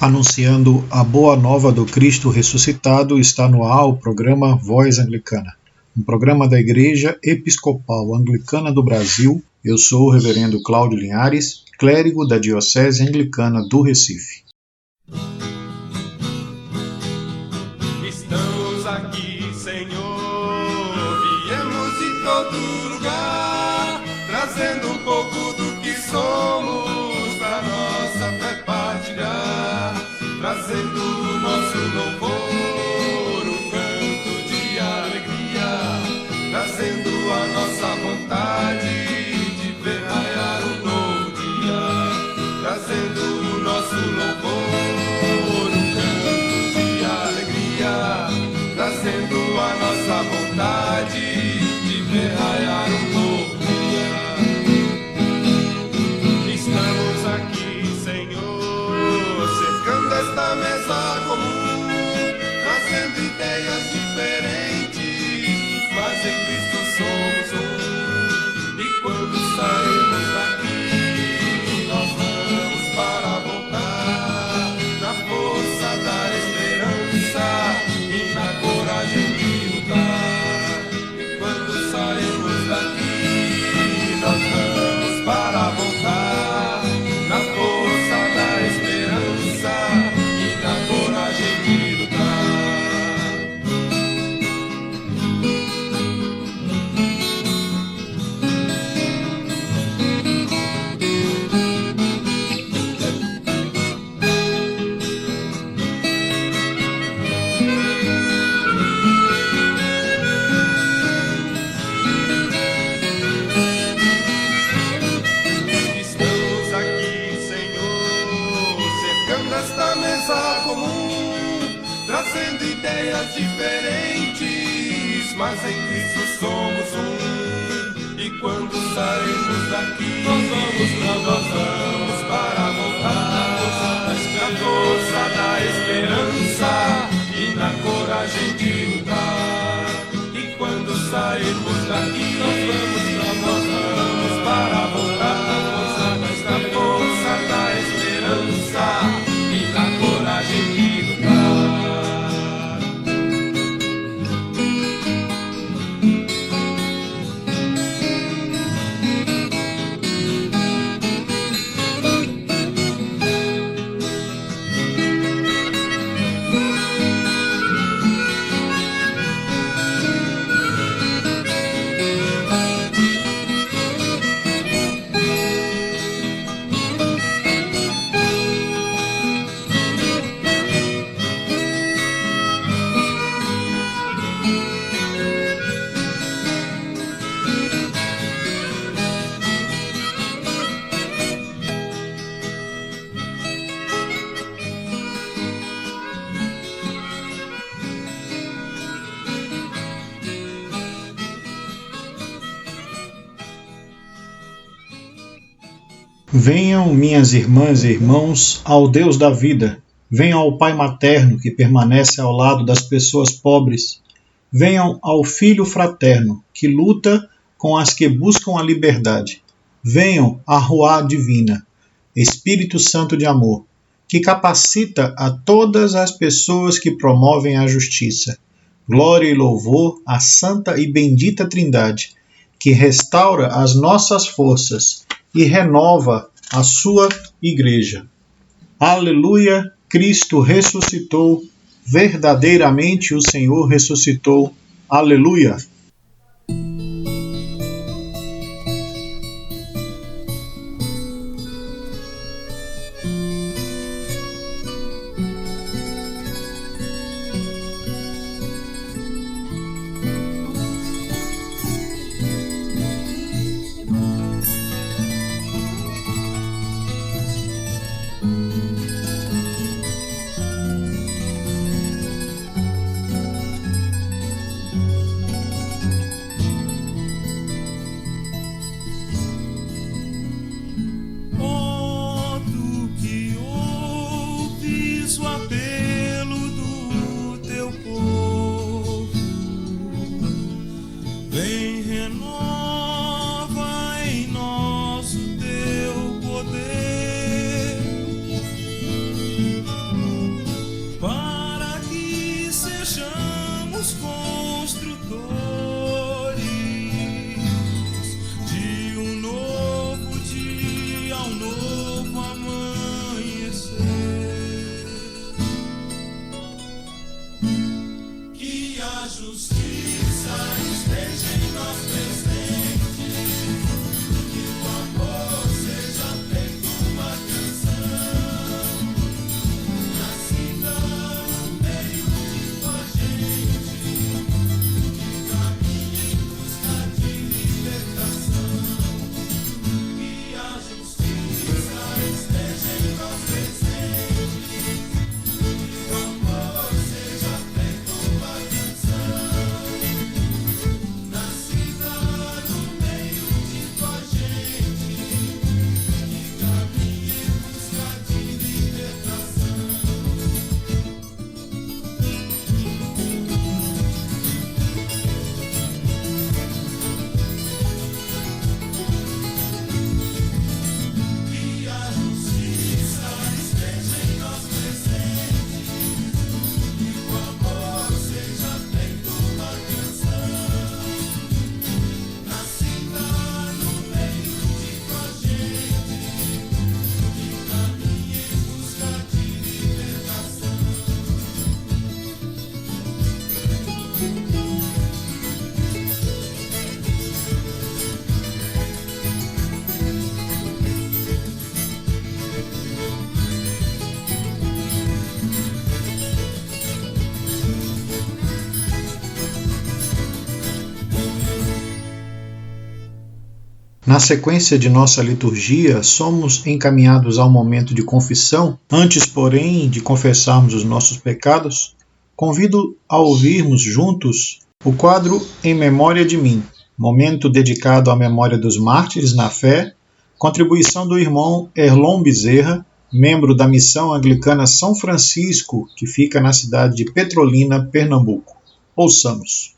Anunciando a boa nova do Cristo ressuscitado, está no ar o programa Voz Anglicana, um programa da Igreja Episcopal Anglicana do Brasil. Eu sou o reverendo Cláudio Linhares, clérigo da Diocese Anglicana do Recife. Estamos aqui, Senhor, viemos de todo lugar, trazendo um pouco do que somos, pra nossa fé partilhar, trazendo o nosso louvor, um canto de alegria, trazendo a nossa vontade de ver raiar um novo dia, trazendo o nosso louvor, um canto de alegria, trazendo a nossa vontade de ver raiar um novo dia. Estamos aqui, Senhor, cercando esta mesa comum, trazendo ideias diferentes, mas em Cristo somos um. E quando saímos daqui, nós vamos para voltar, na força da esperança e na coragem de lutar. E quando saímos daqui, nós vamos para voltar, na força da esperança e na coragem de lutar. Estamos aqui, Senhor, cercando esta mesa comum, trazendo ideias diferentes, mas em Cristo somos um. E quando saímos daqui, nós vamos para voltar, na força da esperança e na coragem de lutar. E quando sairmos daqui, nós vamos para voltar, na força da esperança e na coragem de lutar. Venham, minhas irmãs e irmãos, ao Deus da vida. Venham ao Pai materno que permanece ao lado das pessoas pobres. Venham ao Filho fraterno que luta com as que buscam a liberdade. Venham à Ruá divina, Espírito Santo de amor, que capacita a todas as pessoas que promovem a justiça. Glória e louvor à santa e bendita Trindade, que restaura as nossas forças e renova a sua igreja. Aleluia, Cristo ressuscitou, verdadeiramente o Senhor ressuscitou. Aleluia. para que sejamos construtores de um novo dia, um novo amanhecer. Que a justiça esteja em nós presente, que o amor seja feito uma canção, nascida no meio de tua gente, que caminhe em busca de libertação. Que a justiça esteja em nós presente, que o amor seja feito uma canção, nascida no meio de tua gente, que caminhe em busca de libertação. Que a justiça esteja em nós presente, que o amor seja feito uma canção, nascida no meio de tua gente, que caminhe em busca de libertação. Na sequência de nossa liturgia, somos encaminhados ao momento de confissão. Antes, porém, de confessarmos os nossos pecados, convido a ouvirmos juntos o quadro Em Memória de Mim, momento dedicado à memória dos mártires na fé, contribuição do irmão Erlon Bezerra, membro da Missão Anglicana São Francisco, que fica na cidade de Petrolina, Pernambuco. Ouçamos.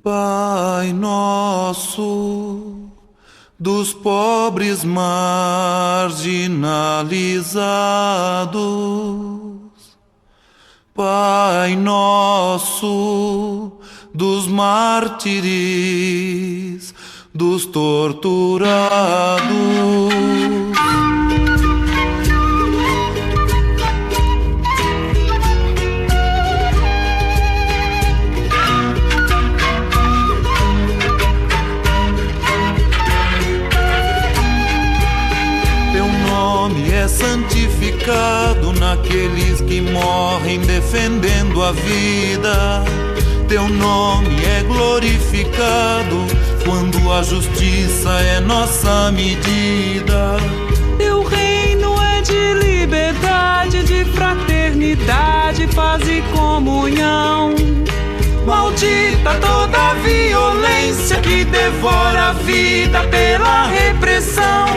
Pai nosso, dos pobres marginalizados, Pai nosso, dos mártires, dos torturados. É santificado naqueles que morrem defendendo a vida. Teu nome é glorificado quando a justiça é nossa medida. Teu reino é de liberdade, de fraternidade, paz e comunhão. Maldita toda a violência que devora a vida pela repressão.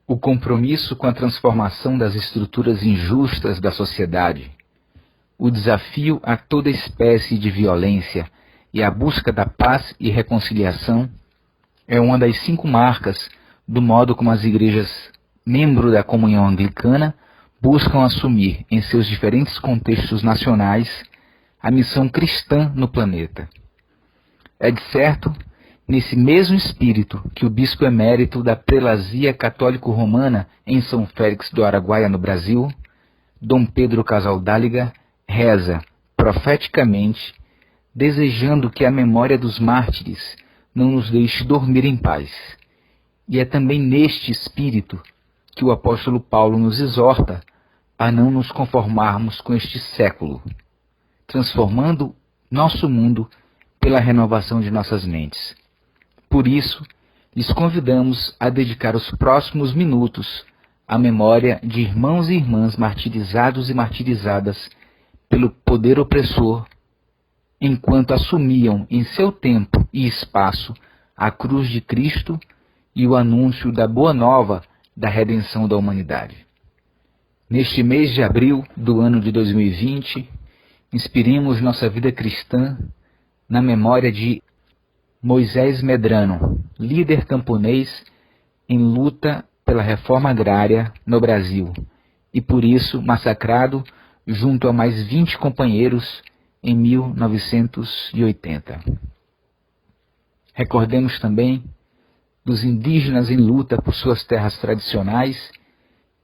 O compromisso com a transformação das estruturas injustas da sociedade, o desafio a toda espécie de violência e a busca da paz e reconciliação é uma das 5 marcas do modo como as igrejas membro da comunhão anglicana buscam assumir em seus diferentes contextos nacionais a missão cristã no planeta. É de certo nesse mesmo espírito que o bispo emérito da prelazia católico-romana em São Félix do Araguaia, no Brasil, Dom Pedro Casaldáliga, reza profeticamente, desejando que a memória dos mártires não nos deixe dormir em paz. E é também neste espírito que o apóstolo Paulo nos exorta a não nos conformarmos com este século, transformando nosso mundo pela renovação de nossas mentes. Por isso, lhes convidamos a dedicar os próximos minutos à memória de irmãos e irmãs martirizados e martirizadas pelo poder opressor, enquanto assumiam em seu tempo e espaço a cruz de Cristo e o anúncio da boa nova da redenção da humanidade. Neste mês de abril do ano de 2020, inspiremos nossa vida cristã na memória de Moisés Medrano, líder camponês em luta pela reforma agrária no Brasil, e por isso massacrado junto a mais 20 companheiros em 1980. Recordemos também dos indígenas em luta por suas terras tradicionais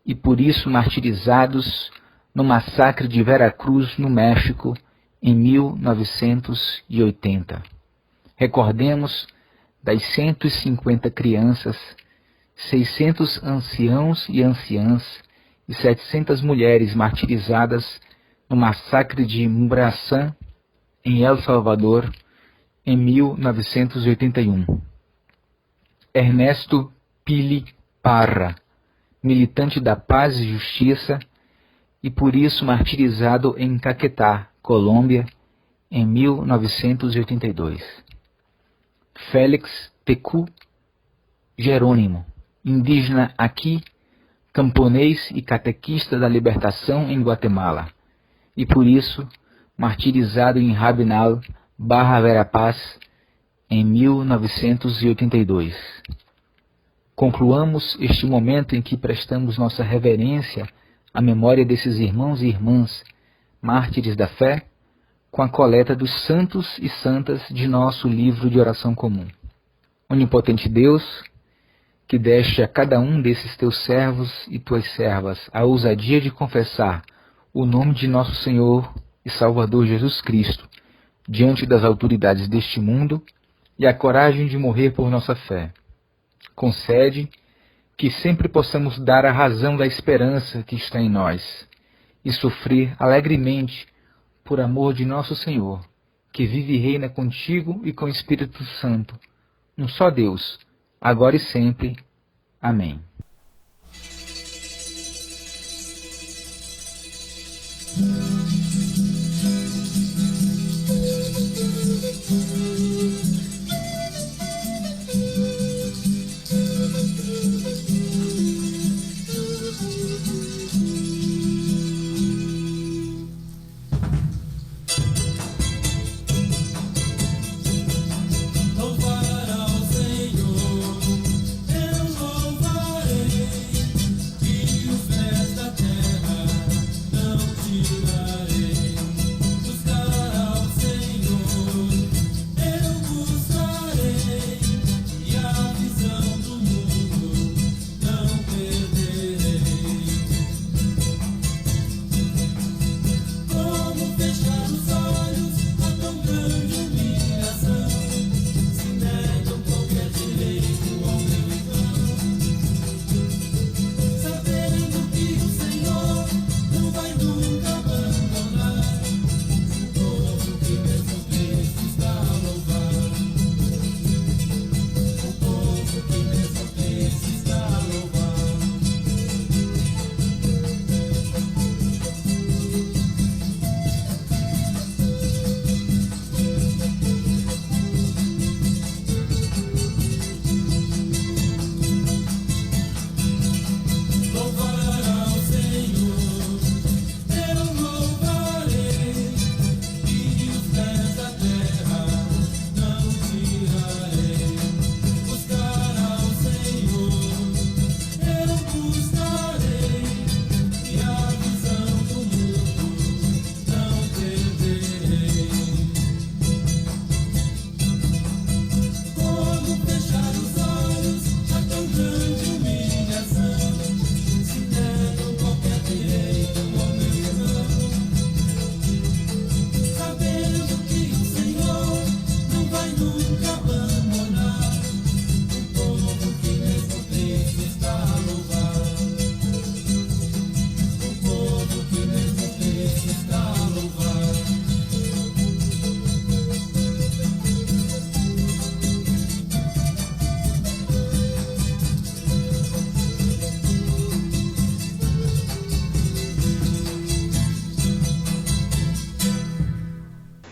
e por isso martirizados no massacre de Veracruz, no México, em 1980. Recordemos das 150 crianças, 600 anciãos e anciãs e 700 mulheres martirizadas no massacre de Mumbraçã, em El Salvador, em 1981. Ernesto Pili Parra, militante da paz e justiça, e por isso martirizado em Caquetá, Colômbia, em 1982. Félix Tecu Jerônimo, indígena aqui, camponês e catequista da libertação em Guatemala, e por isso martirizado em Rabinal, Barra Verapaz, em 1982. Concluamos este momento em que prestamos nossa reverência à memória desses irmãos e irmãs, mártires da fé, com a coleta dos santos e santas de nosso livro de oração comum. Onipotente Deus, que deste a cada um desses teus servos e tuas servas a ousadia de confessar o nome de nosso Senhor e Salvador Jesus Cristo diante das autoridades deste mundo e a coragem de morrer por nossa fé. Concede que sempre possamos dar a razão da esperança que está em nós e sofrer alegremente por amor de nosso Senhor, que vive e reina contigo e com o Espírito Santo, um só Deus, agora e sempre. Amém. Louvar ao Senhor, eu louvarei.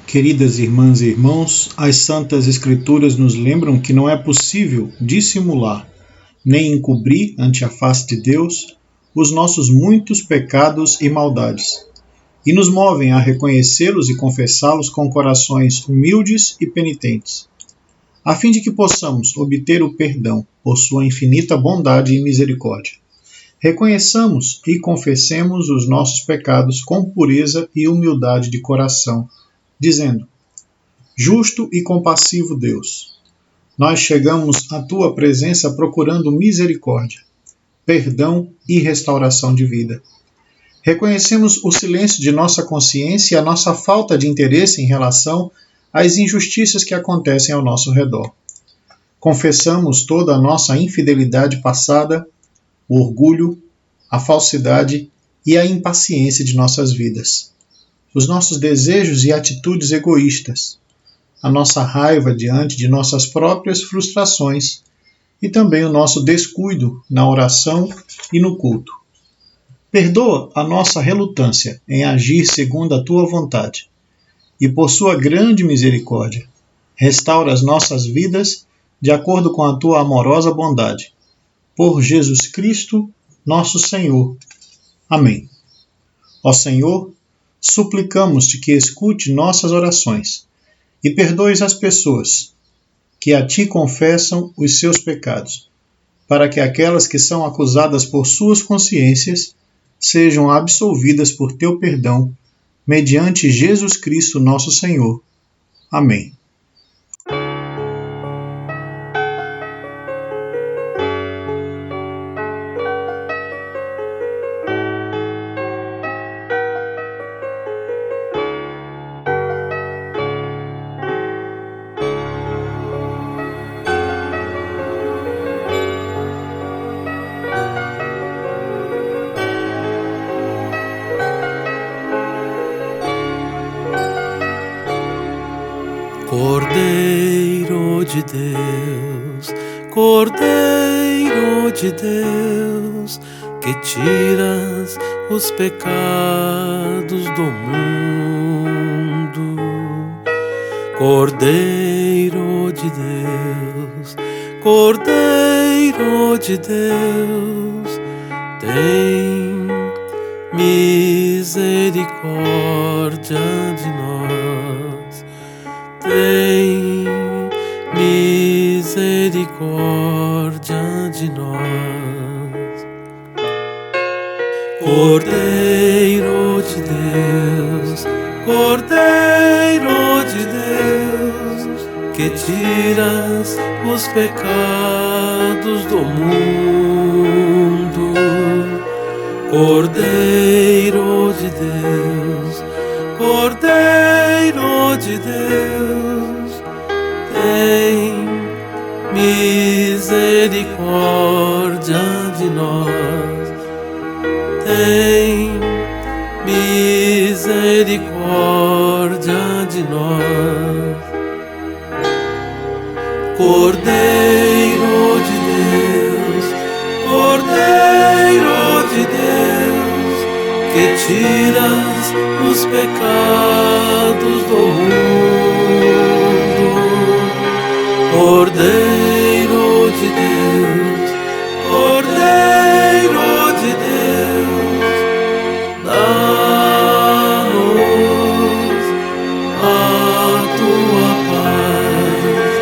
Queridas irmãs e irmãos, as Santas Escrituras nos lembram que não é possível dissimular, nem encobrir ante a face de Deus os nossos muitos pecados e maldades, e nos movem a reconhecê-los e confessá-los com corações humildes e penitentes, a fim de que possamos obter o perdão por sua infinita bondade e misericórdia. Reconheçamos e confessemos os nossos pecados com pureza e humildade de coração, dizendo: Justo e compassivo Deus, nós chegamos à tua presença procurando misericórdia, perdão e restauração de vida. Reconhecemos o silêncio de nossa consciência e a nossa falta de interesse em relação às injustiças que acontecem ao nosso redor. Confessamos toda a nossa infidelidade passada, o orgulho, a falsidade e a impaciência de nossas vidas, os nossos desejos e atitudes egoístas, a nossa raiva diante de nossas próprias frustrações e também o nosso descuido na oração e no culto. Perdoa a nossa relutância em agir segundo a tua vontade e, por sua grande misericórdia, restaura as nossas vidas de acordo com a tua amorosa bondade. Por Jesus Cristo, nosso Senhor. Amém. Ó Senhor, suplicamos-te que escute nossas orações e perdoes as pessoas que a ti confessam os seus pecados, para que aquelas que são acusadas por suas consciências sejam absolvidas por teu perdão, mediante Jesus Cristo nosso Senhor. Amém. Cordeiro de Deus, Cordeiro de Deus, que tiras os pecados do mundo. Cordeiro de Deus, Cordeiro de Deus, tem misericórdia de nós. Tem misericórdia de nós. Cordeiro de Deus, Cordeiro de Deus, que tiras os pecados do mundo. Cordeiro de Deus, Cordeiro de Deus, tem misericórdia de nós. Tem misericórdia de nós. Cordeiro de Deus, Cordeiro de Deus, que tiras os pecados do mundo. Cordeiro de Deus, Cordeiro de Deus, dá-nos a tua paz,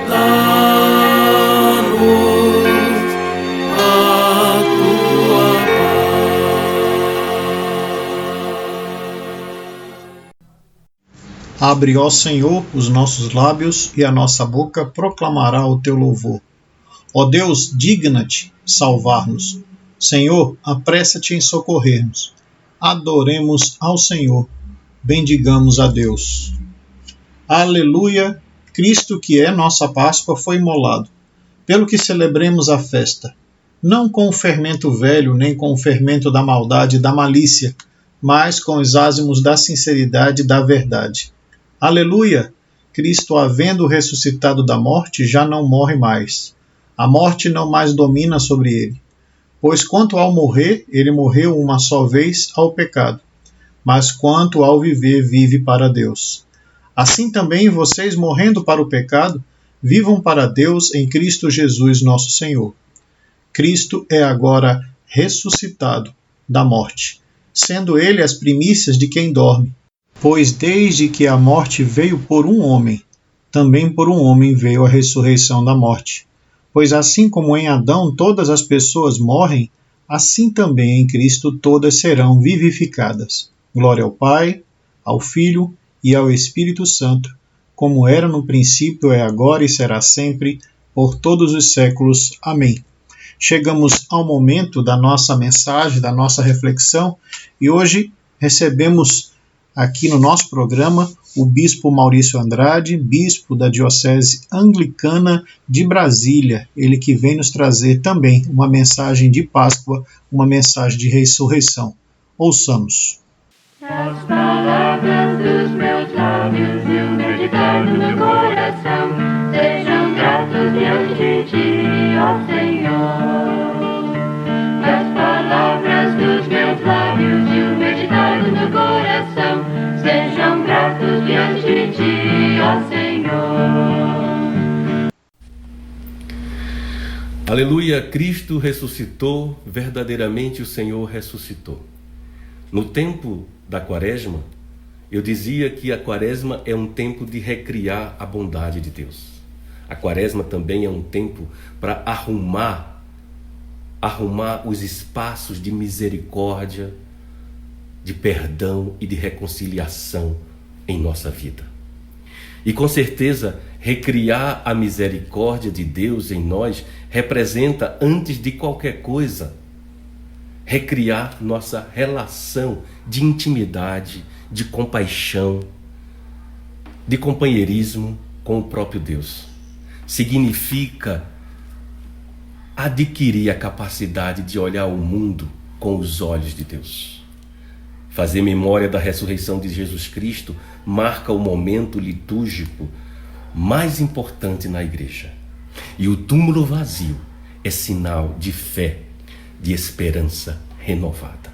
dá-nos a tua paz. Abre, ó Senhor, os nossos lábios e a nossa boca proclamará o teu louvor. Ó Deus, digna-te salvar-nos. Senhor, apressa-te em socorrer-nos. Adoremos ao Senhor. Bendigamos a Deus. Aleluia! Cristo, que é nossa Páscoa, foi imolado, pelo que celebremos a festa, não com o fermento velho, nem com o fermento da maldade e da malícia, mas com os ázimos da sinceridade e da verdade. Aleluia! Cristo, havendo ressuscitado da morte, já não morre mais. A morte não mais domina sobre ele. Pois quanto ao morrer, ele morreu uma só vez ao pecado, mas quanto ao viver, vive para Deus. Assim também vocês, morrendo para o pecado, vivam para Deus em Cristo Jesus nosso Senhor. Cristo é agora ressuscitado da morte, sendo ele as primícias de quem dorme. Pois desde que a morte veio por um homem, também por um homem veio a ressurreição da morte. Pois assim como em Adão todas as pessoas morrem, assim também em Cristo todas serão vivificadas. Glória ao Pai, ao Filho e ao Espírito Santo, como era no princípio, é agora e será sempre, por todos os séculos. Amém. Chegamos ao momento da nossa mensagem, da nossa reflexão, e hoje recebemos aqui no nosso programa o Bispo Maurício Andrade, Bispo da Diocese Anglicana de Brasília, ele que vem nos trazer também uma mensagem de Páscoa, uma mensagem de ressurreição. Ouçamos. As palavras dos meus lábios e o meditar do meu coração sejam gratos diante de ti, ó Senhor. As palavras dos meus lábios e o meditar do meu coração sejam gratos diante de ti, ó Senhor. Aleluia, Cristo ressuscitou, verdadeiramente o Senhor ressuscitou. No tempo da Quaresma, eu dizia que a Quaresma é um tempo de recriar a bondade de Deus. A Quaresma também é um tempo para arrumar os espaços de misericórdia, de perdão e de reconciliação em nossa vida. E com certeza, recriar a misericórdia de Deus em nós representa, antes de qualquer coisa, recriar nossa relação de intimidade, de compaixão, de companheirismo com o próprio Deus. Significa adquirir a capacidade de olhar o mundo com os olhos de Deus. Fazer memória da ressurreição de Jesus Cristo marca o momento litúrgico mais importante na igreja. E o túmulo vazio é sinal de fé, de esperança renovada.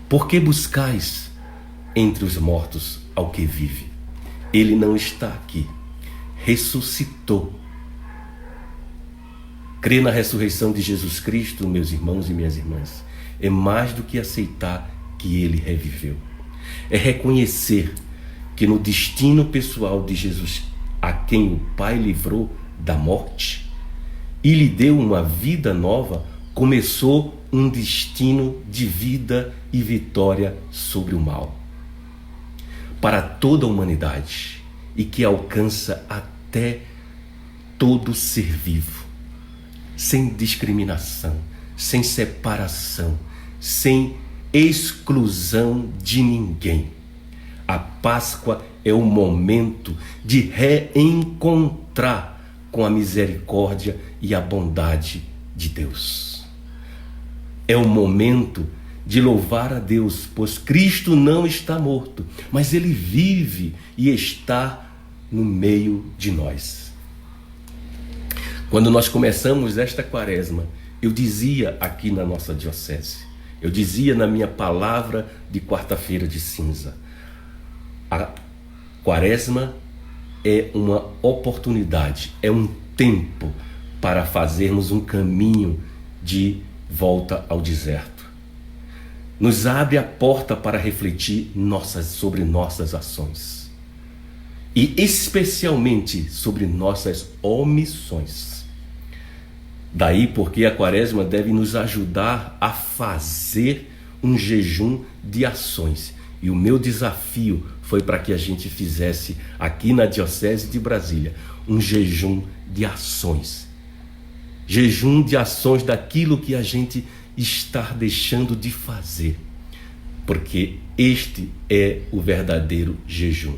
Por que buscais entre os mortos ao que vive? Ele não está aqui, ressuscitou. Crer na ressurreição de Jesus Cristo, meus irmãos e minhas irmãs, é mais do que aceitar que ele reviveu. É reconhecer que no destino pessoal de Jesus, a quem o Pai livrou da morte e lhe deu uma vida nova, começou um destino de vida e vitória sobre o mal para toda a humanidade e que alcança até todo ser vivo, sem discriminação, sem separação, sem exclusão de ninguém. A Páscoa é o momento de reencontrar com a misericórdia e a bondade de Deus. É o momento de louvar a Deus, pois Cristo não está morto, mas Ele vive e está no meio de nós. Quando nós começamos esta Quaresma, eu dizia aqui na nossa diocese, eu dizia na minha palavra de quarta-feira de cinza, a Quaresma é uma oportunidade, é um tempo para fazermos um caminho de volta ao deserto. Nos abre a porta para refletir sobre nossas ações e especialmente sobre nossas omissões. Daí porque a Quaresma deve nos ajudar a fazer um jejum de ações. E o meu desafio foi para que a gente fizesse aqui na Diocese de Brasília um jejum de ações. Jejum de ações daquilo que a gente está deixando de fazer. Porque este é o verdadeiro jejum.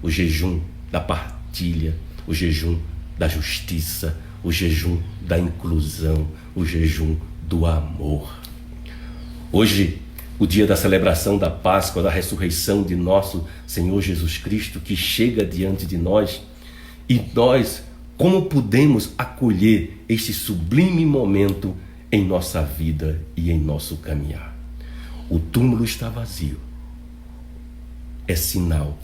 O jejum da partilha, o jejum da justiça, o jejum da inclusão, o jejum do amor. Hoje, o dia da celebração da Páscoa, da ressurreição de nosso Senhor Jesus Cristo, que chega diante de nós, e nós, como podemos acolher este sublime momento em nossa vida e em nosso caminhar? O túmulo está vazio. É sinal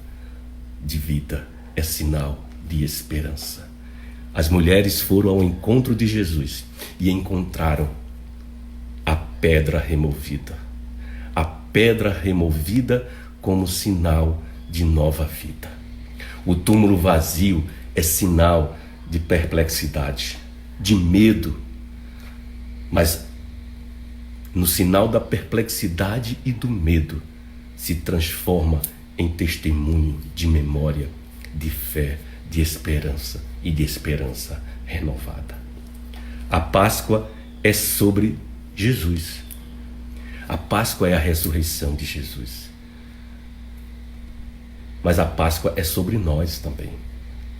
de vida, é sinal de esperança. As mulheres foram ao encontro de Jesus e encontraram a pedra removida. A pedra removida como sinal de nova vida. O túmulo vazio é sinal de perplexidade, de medo, mas no sinal da perplexidade e do medo se transforma em testemunho de memória, de fé, de esperança e de esperança renovada. A Páscoa é sobre Jesus. A Páscoa é a ressurreição de Jesus. Mas a Páscoa é sobre nós também.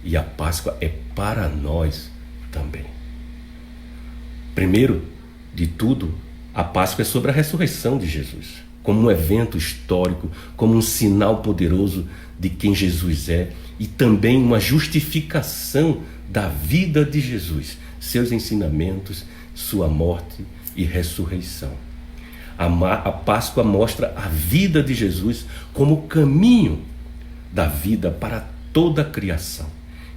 E a Páscoa é para nós também. Primeiro de tudo, a Páscoa é sobre a ressurreição de Jesus, como um evento histórico, como um sinal poderoso de quem Jesus é e também uma justificação da vida de Jesus, seus ensinamentos, sua morte e ressurreição. A Páscoa mostra a vida de Jesus como caminho da vida para toda a criação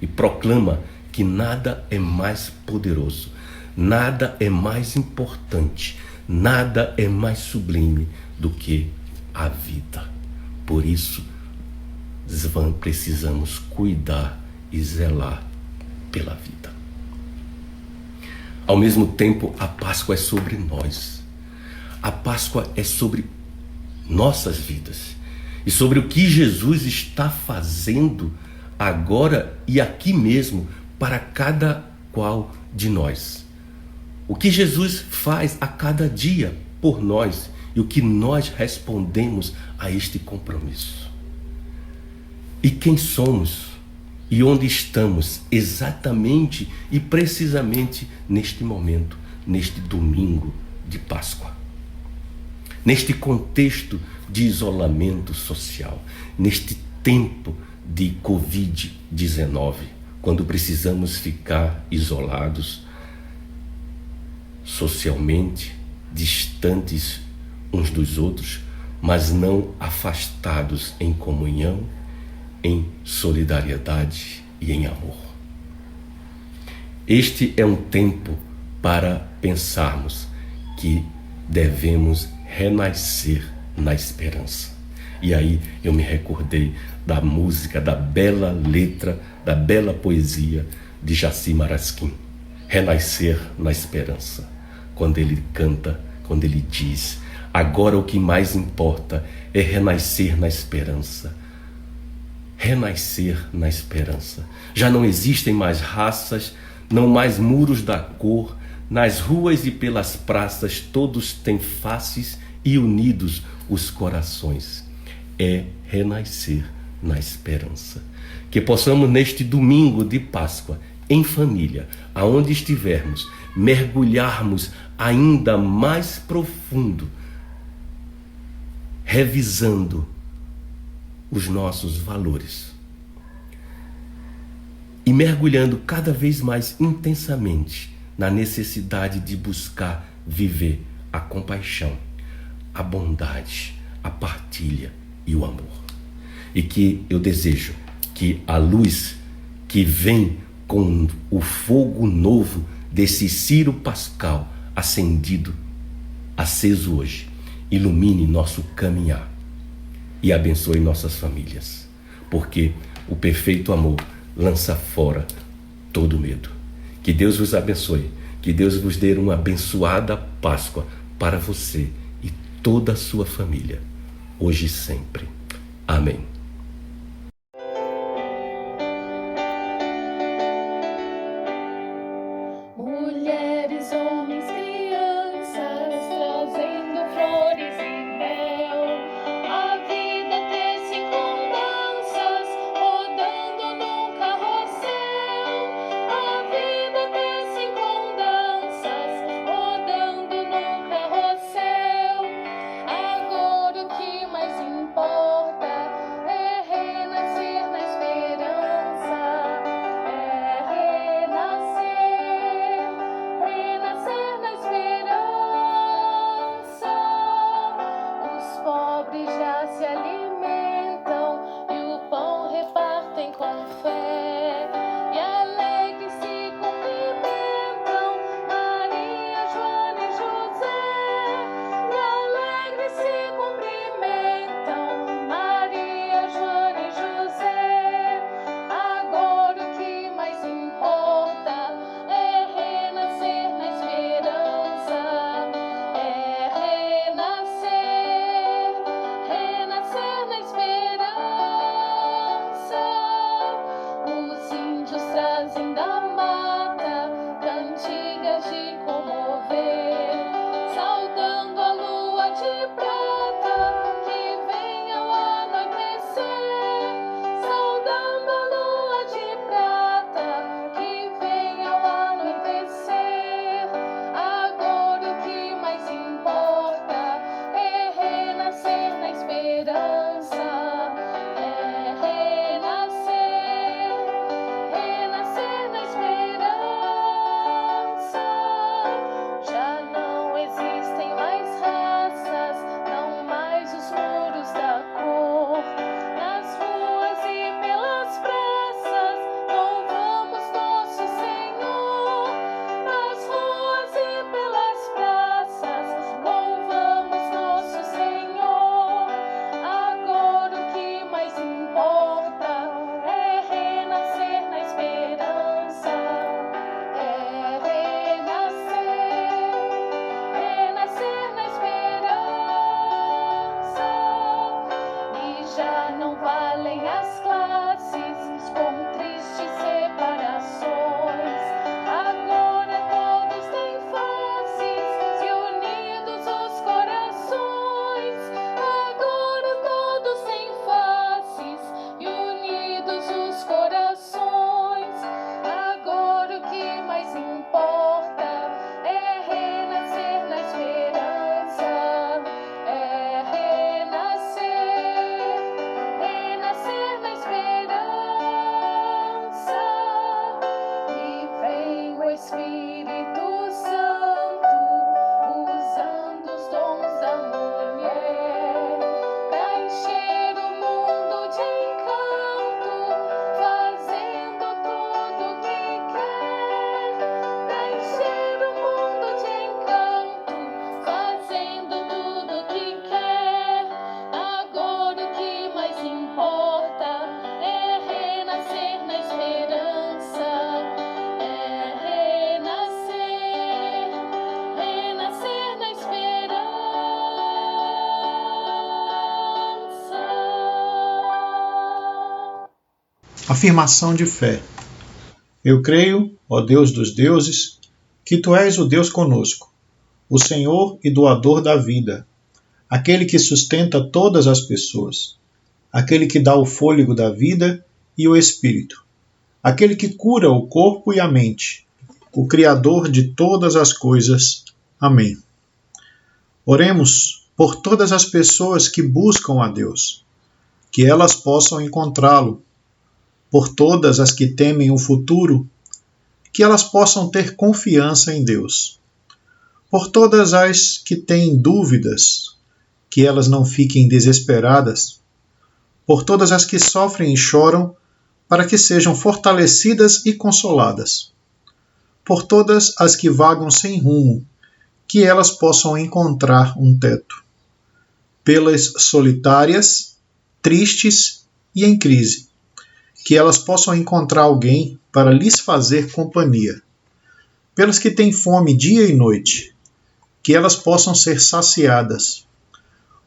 e proclama que nada é mais poderoso, nada é mais importante, nada é mais sublime do que a vida. Por isso, precisamos cuidar e zelar pela vida. Ao mesmo tempo, a Páscoa é sobre nós. A Páscoa é sobre nossas vidas e sobre o que Jesus está fazendo agora e aqui mesmo para cada qual de nós. O que Jesus faz a cada dia por nós e o que nós respondemos a este compromisso. E quem somos e onde estamos exatamente e precisamente neste momento, neste domingo de Páscoa. Neste contexto de isolamento social, neste tempo de Covid-19, quando precisamos ficar isolados socialmente, distantes uns dos outros, mas não afastados em comunhão, em solidariedade e em amor. Este é um tempo para pensarmos que devemos renascer na esperança. E aí eu me recordei da música, da bela letra, da bela poesia de Jaci Marasquim, Renascer na Esperança, quando ele canta, quando ele diz: agora o que mais importa é renascer na esperança. Renascer na esperança. Já não existem mais raças, não mais muros da cor, nas ruas e pelas praças todos têm faces e unidos os corações. É renascer na esperança. Que possamos neste domingo de Páscoa, em família, aonde estivermos, mergulharmos ainda mais profundo, revisando os nossos valores e mergulhando cada vez mais intensamente na necessidade de buscar viver a compaixão, a bondade, a partilha e o amor. E que eu desejo que a luz que vem com o fogo novo desse Ciro Pascal aceso hoje, ilumine nosso caminhar e abençoe nossas famílias, porque o perfeito amor lança fora todo medo. Que Deus vos abençoe, que Deus vos dê uma abençoada Páscoa para você e toda a sua família, hoje e sempre. Amém. Mulheres, homens, crianças, trazendo flores e mel. A vida desce com danças, rodando num carrossel. A vida desce com danças, rodando num carrossel. Agora o que mais importa Afirmação de fé. Eu creio, ó Deus dos deuses, que Tu és o Deus conosco, o Senhor e doador da vida, aquele que sustenta todas as pessoas, aquele que dá o fôlego da vida e o espírito, aquele que cura o corpo e a mente, o Criador de todas as coisas. Amém. Oremos por todas as pessoas que buscam a Deus, que elas possam encontrá-lo, por todas as que temem o futuro, que elas possam ter confiança em Deus, por todas as que têm dúvidas, que elas não fiquem desesperadas, por todas as que sofrem e choram, para que sejam fortalecidas e consoladas, por todas as que vagam sem rumo, que elas possam encontrar um teto, pelas solitárias, tristes e em crise, que elas possam encontrar alguém para lhes fazer companhia, pelas que têm fome dia e noite, que elas possam ser saciadas,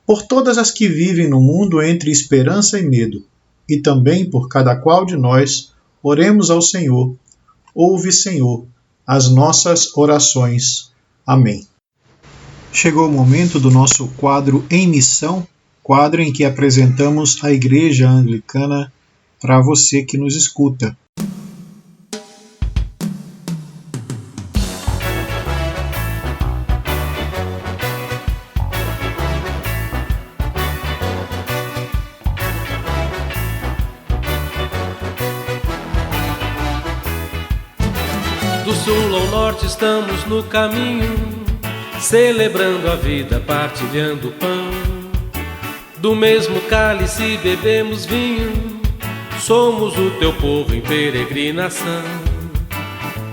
por todas as que vivem no mundo entre esperança e medo, e também por cada qual de nós, oremos ao Senhor. Ouve, Senhor, as nossas orações. Amém. Chegou o momento do nosso quadro Em Missão, quadro em que apresentamos a Igreja Anglicana para você que nos escuta. Do sul ao norte estamos no caminho, celebrando a vida, partilhando o pão. Do mesmo cálice bebemos vinho, somos o teu povo em peregrinação.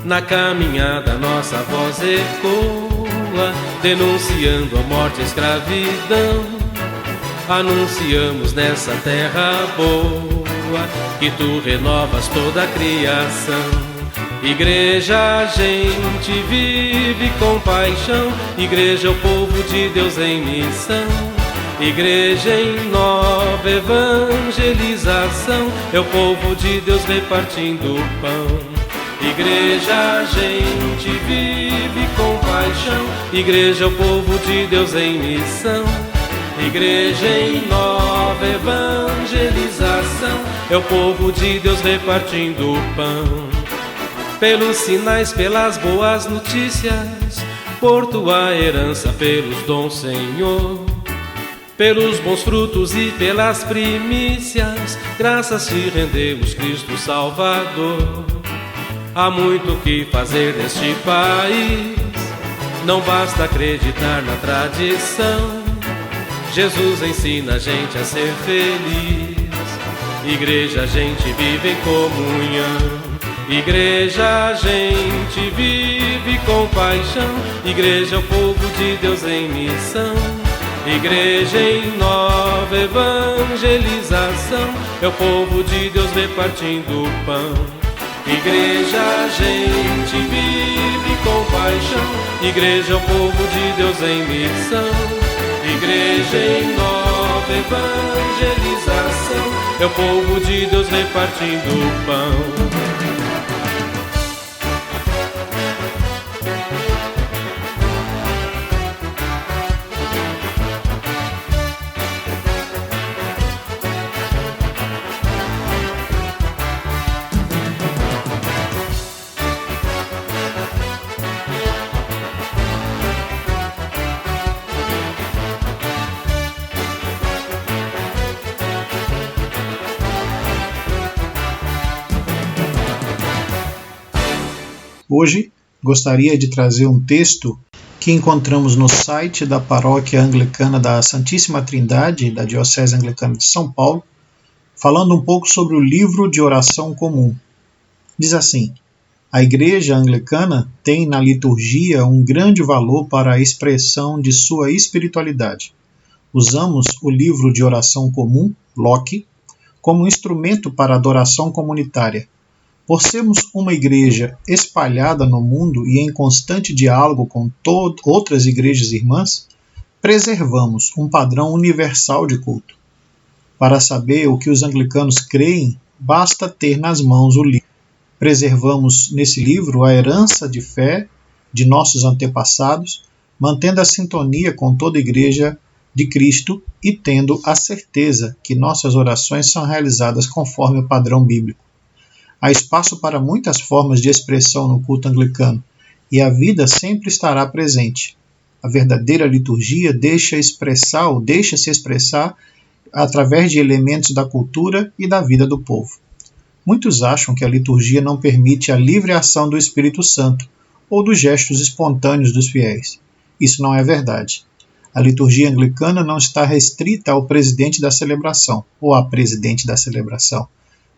Na caminhada nossa voz ecoa, denunciando a morte e a escravidão. Anunciamos nessa terra boa, que tu renovas toda a criação. Igreja, a gente vive com paixão. Igreja é o povo de Deus em missão. Igreja em nova evangelização, é o povo de Deus repartindo o pão. Igreja, a gente vive com paixão. Igreja é o povo de Deus em missão. Igreja em nova evangelização, é o povo de Deus repartindo o pão. Pelos sinais, pelas boas notícias, por tua herança, pelos dons, Senhor. Pelos bons frutos e pelas primícias, graças te rendemos, Cristo Salvador. Há muito que fazer neste país, não basta acreditar na tradição. Jesus ensina a gente a ser feliz. Igreja, a gente vive em comunhão. Igreja, a gente vive com paixão. Igreja é o povo de Deus em missão. Igreja em nova evangelização, é o povo de Deus repartindo o pão. Igreja, a gente vive com paixão. Igreja é o povo de Deus em missão. Igreja em nova evangelização, é o povo de Deus repartindo o pão. Hoje, gostaria de trazer um texto que encontramos no site da Paróquia Anglicana da Santíssima Trindade, da Diocese Anglicana de São Paulo, falando um pouco sobre o livro de oração comum. Diz assim: a Igreja Anglicana tem na liturgia um grande valor para a expressão de sua espiritualidade. Usamos o livro de oração comum, Locke, como instrumento para a adoração comunitária. Por sermos uma igreja espalhada no mundo e em constante diálogo com outras igrejas irmãs, preservamos um padrão universal de culto. Para saber o que os anglicanos creem basta ter nas mãos o livro. Preservamos nesse livro a herança de fé de nossos antepassados, mantendo a sintonia com toda a Igreja de Cristo e tendo a certeza que nossas orações são realizadas conforme o padrão bíblico. Há espaço para muitas formas de expressão no culto anglicano, e a vida sempre estará presente. A verdadeira liturgia deixa-se expressar através de elementos da cultura e da vida do povo. Muitos acham que a liturgia não permite a livre ação do Espírito Santo ou dos gestos espontâneos dos fiéis. Isso não é verdade. A liturgia anglicana não está restrita ao presidente da celebração ou à presidente da celebração,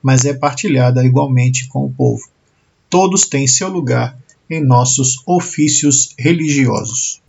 mas é partilhada igualmente com o povo. Todos têm seu lugar em nossos ofícios religiosos.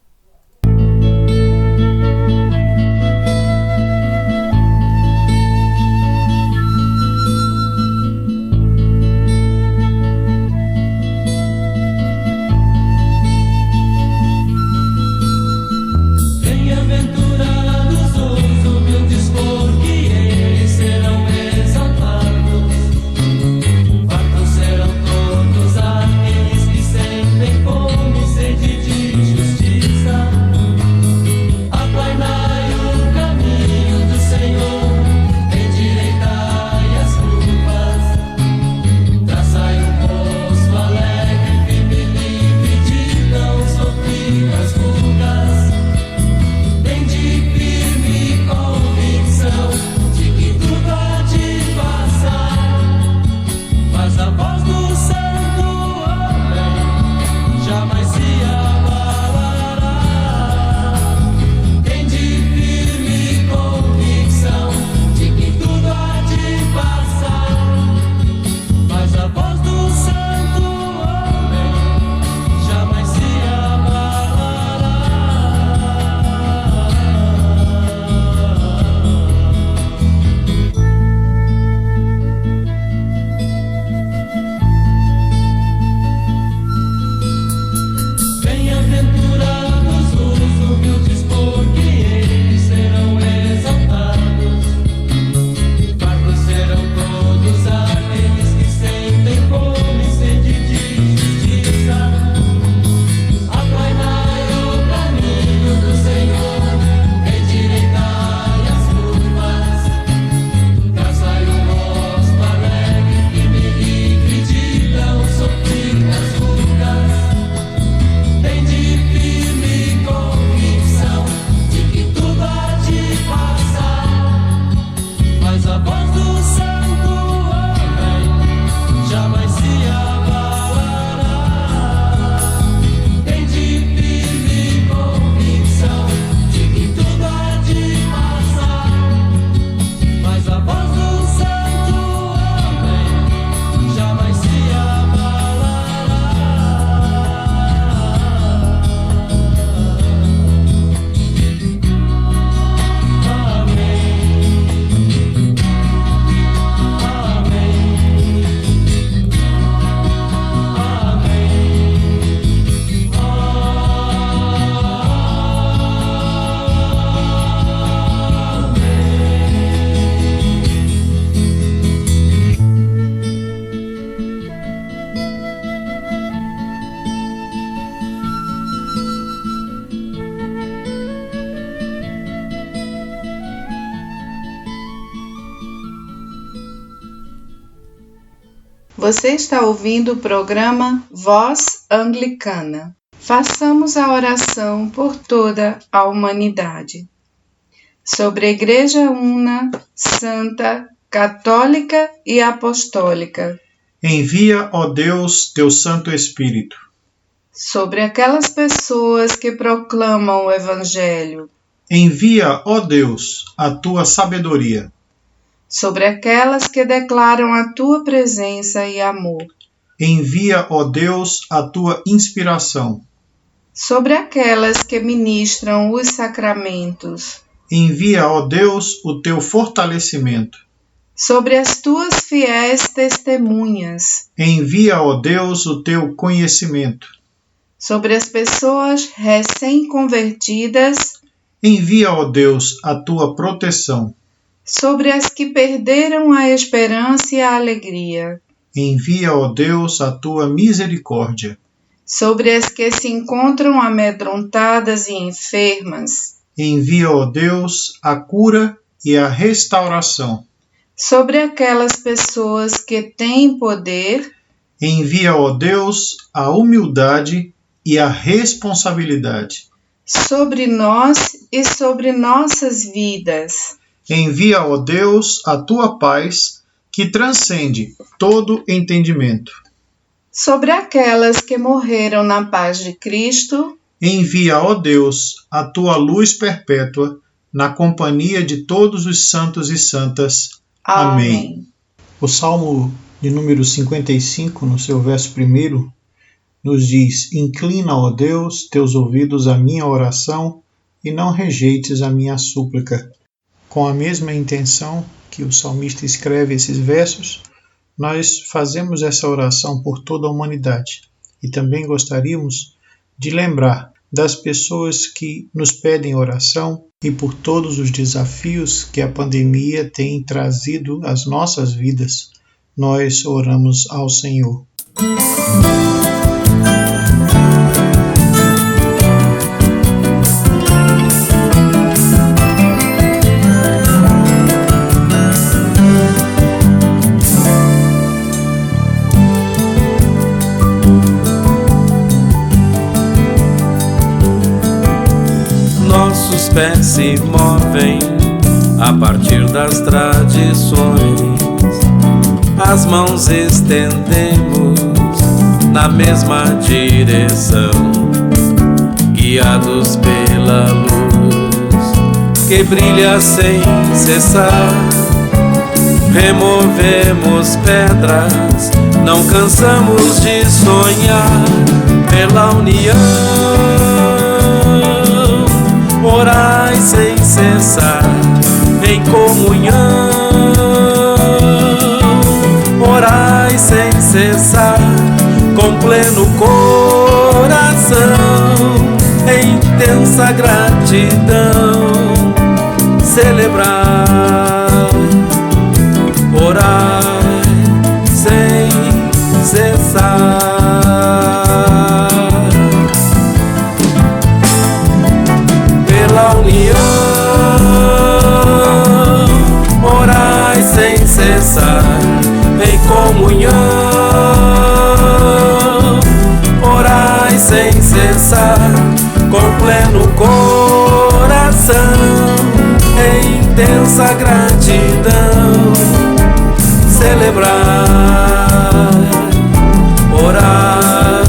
Você está ouvindo o programa Voz Anglicana. Façamos a oração por toda a humanidade. Sobre a Igreja Una, Santa, Católica e Apostólica. Envia, ó Deus, teu Santo Espírito. Sobre aquelas pessoas que proclamam o Evangelho. Envia, ó Deus, a tua sabedoria. Sobre aquelas que declaram a tua presença e amor. Envia, ó Deus, a tua inspiração. Sobre aquelas que ministram os sacramentos. Envia, ó Deus, o teu fortalecimento. Sobre as tuas fiéis testemunhas. Envia, ó Deus, o teu conhecimento. Sobre as pessoas recém-convertidas. Envia, ó Deus, a tua proteção. sobre as que perderam a esperança e a alegria, Envia, ó Deus, a tua misericórdia. sobre as que se encontram amedrontadas e enfermas, Envia, ó Deus, a cura e a restauração. sobre aquelas pessoas que têm poder, Envia, ó Deus, a humildade e a responsabilidade. sobre nós e sobre nossas vidas, Envia, ó Deus, a tua paz, que transcende todo entendimento. sobre aquelas que morreram na paz de Cristo, Envia, ó Deus, a tua luz perpétua, na companhia de todos os santos e santas. Amém. O Salmo de número 55, no seu verso 1, nos diz: Inclina, ó Deus, teus ouvidos à minha oração e não rejeites a minha súplica. Com a mesma intenção que o salmista escreve esses versos, nós fazemos essa oração por toda a humanidade e também gostaríamos de lembrar das pessoas que nos pedem oração e por todos os desafios que a pandemia tem trazido às nossas vidas. Nós oramos ao Senhor. Nossos pés se movem a partir das tradições, as mãos estendemos na mesma direção, guiados pela luz que brilha sem cessar. Removemos pedras, não cansamos de sonhar pela união. Orai sem cessar em comunhão, orai sem cessar com pleno coração, em intensa gratidão, celebrar, orai sem cessar. Orai sem cessar em comunhão, orai sem cessar com pleno coração, em intensa gratidão, celebrar, orai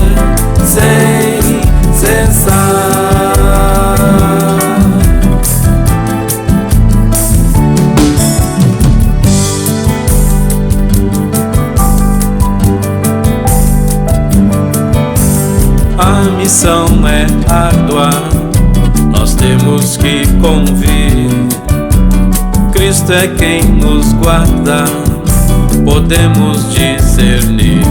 sem cessar. A missão é árdua, nós temos que convir. Cristo é quem nos guarda, podemos discernir.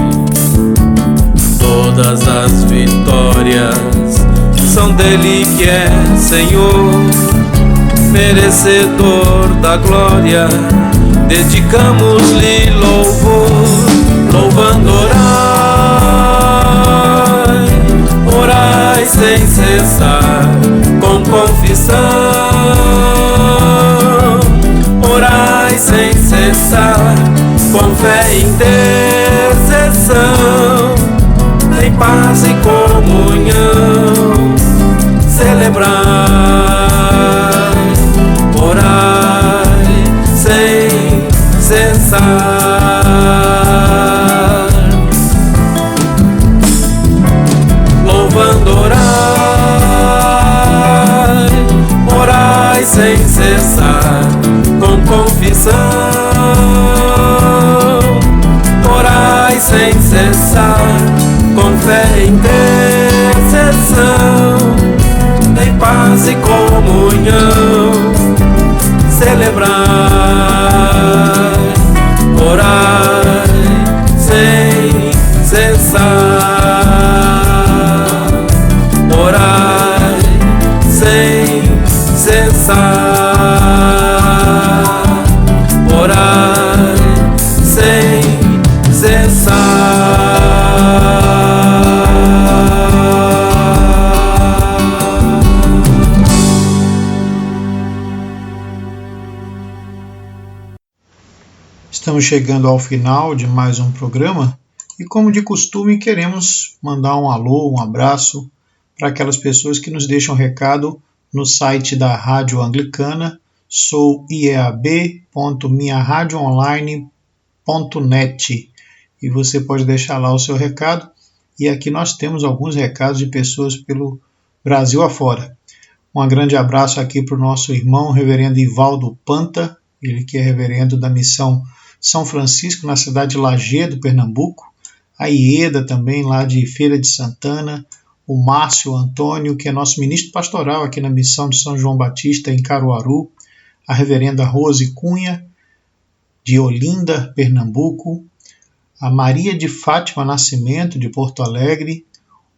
Todas as vitórias são dele que é Senhor, merecedor da glória. Dedicamos-lhe louvor, louvando orai sem cessar, com confissão, orai sem cessar, com fé e intercessão, em paz e comunhão, celebrar, orai sem cessar. Orai sem cessar, com confissão, orai sem cessar, com fé e intercessão, em paz e comunhão, celebrar, orai sem cessar, orai sem cessar. Estamos chegando ao final de mais um programa e, como de costume, queremos mandar um alô, um abraço para aquelas pessoas que nos deixam recado no site da Rádio Anglicana, souieab.minharadioonline.net, e você pode deixar lá o seu recado. E aqui nós temos alguns recados de pessoas pelo Brasil afora. Um grande abraço aqui para o nosso irmão reverendo Ivaldo Panta, ele que é reverendo da missão São Francisco na cidade de Lagedo, Pernambuco. A Ieda também lá de Feira de Santana, o Márcio Antônio, que é nosso ministro pastoral aqui na missão de São João Batista em Caruaru, a reverenda Rose Cunha, de Olinda, Pernambuco, a Maria de Fátima Nascimento, de Porto Alegre,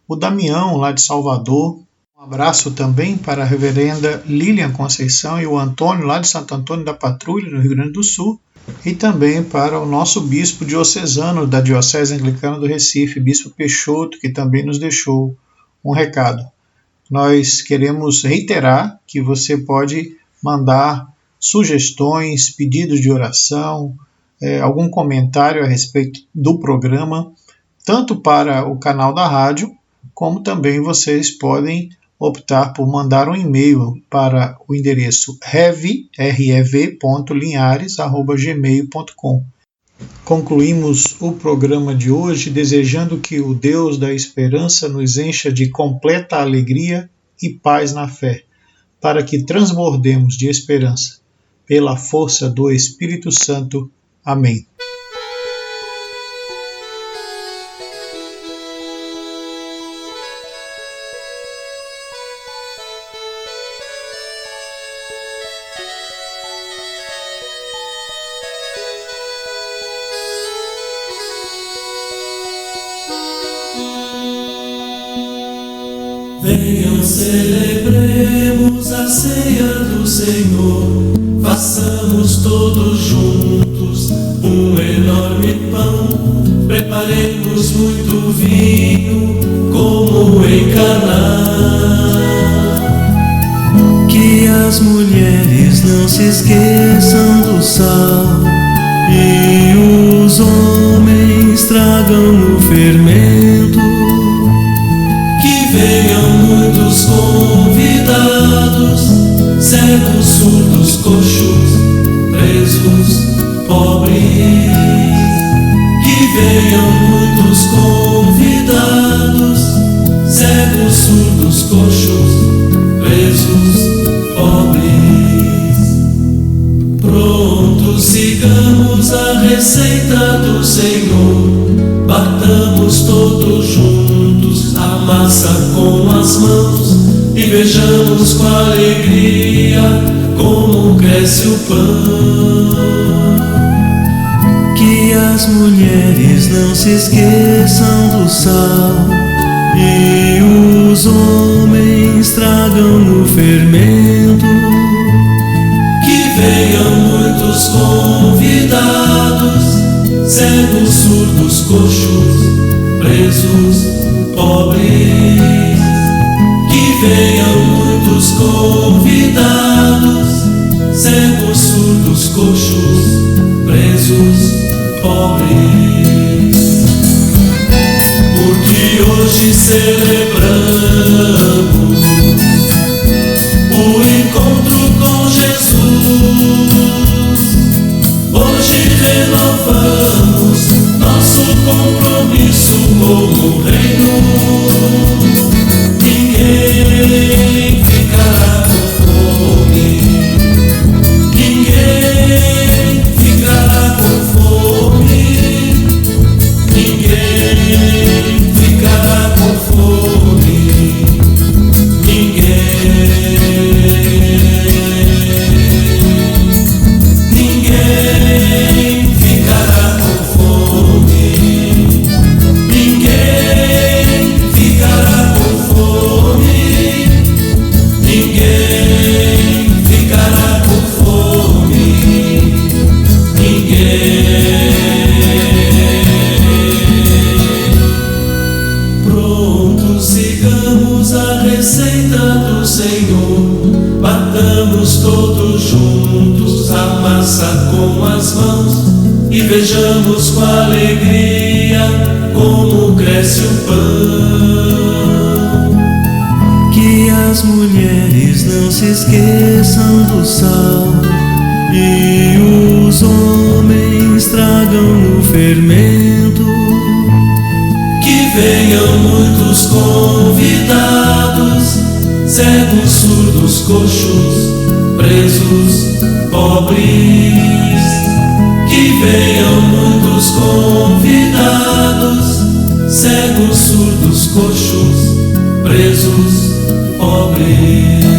o Damião, lá de Salvador. Um abraço também para a reverenda Lilian Conceição e o Antônio, lá de Santo Antônio da Patrulha, no Rio Grande do Sul, e também para o nosso bispo diocesano da Diocese Anglicana do Recife, bispo Peixoto, que também nos deixou um recado. Nós queremos reiterar que você pode mandar sugestões, pedidos de oração, algum comentário a respeito do programa, tanto para o canal da rádio, como também vocês podem optar por mandar um e-mail para o endereço rev.linhares@gmail.com. Concluímos o programa de hoje desejando que o Deus da esperança nos encha de completa alegria e paz na fé, para que transbordemos de esperança, pela força do Espírito Santo. Amém. Venham, celebremos a ceia do Senhor, façamos todos juntos um enorme pão, preparemos muito vinho, como em Caná. Que as mulheres não se esqueçam do sal, e os homens tragam o fermento. Venham muitos convidados, cegos, surdos, coxos, presos, pobres. Que venham muitos convidados, cegos, surdos, coxos, presos, pobres. Prontos, sigamos a receita do Senhor, batamos todos juntos a massa com as mãos e vejamos com alegria como cresce o pão. Que as mulheres não se esqueçam do sal, e os homens tragam o fermento. Que venham muitos convidados, cegos, surdos, coxos, presos, pobres. Que venham muitos convidados, cegos, surdos, coxos, presos, pobres. Porque hoje celebramos o encontro com Jesus. Hoje renovamos nosso compromisso com o reino. Ninguém ficará com fome, ninguém ficará com fome, ninguém ficará com fome, ninguém ficará com fome, ninguém ficará com fome, ninguém ficará com fome, ninguém. Pronto, sigamos a receita do Senhor, batamos todos juntos a massa com as mãos e vejamos com alegria como cresce o pão. Que as mulheres não se esqueçam do sal e os homens tragam no fermento. Que venham muitos convidados, cegos, surdos, coxos, presos, pobres. Que venham muitos convidados, cegos, surdos, coxos, presos, pobres.